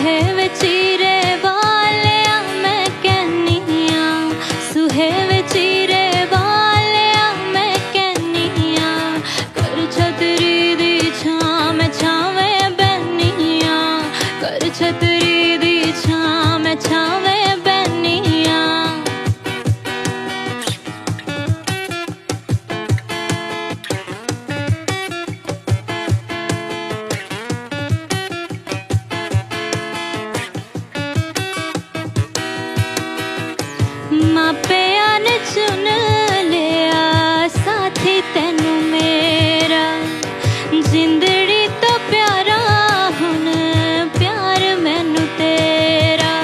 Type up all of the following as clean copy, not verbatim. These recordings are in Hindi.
सुहे वे चीरे वालिया मैं कहनिया, सुहे वे चीरे वालिया मैं कहनिया, कर छतरी दी छां मैं छावें बहनिया, कर छतरी दी छां मैं छावें बहनिया। मापिया ने चुन लिया साथी तेनू मेरा, जिंदड़ी तो प्यारा हुन प्यार मैनू तेरा,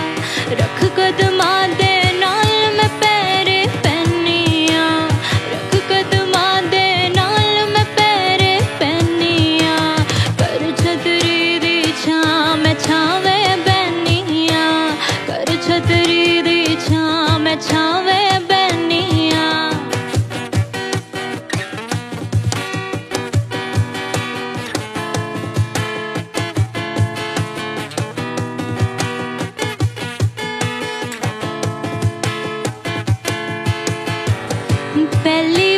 रख कदमां दे नाल मैं पैरे पैनिया, रख कदमां दे नाल मैं पैरे पैनिया, कर छतरी दी छां मैं छावें बहनिया, कर छतरी दी छां मैं छावें बहनिया। पहली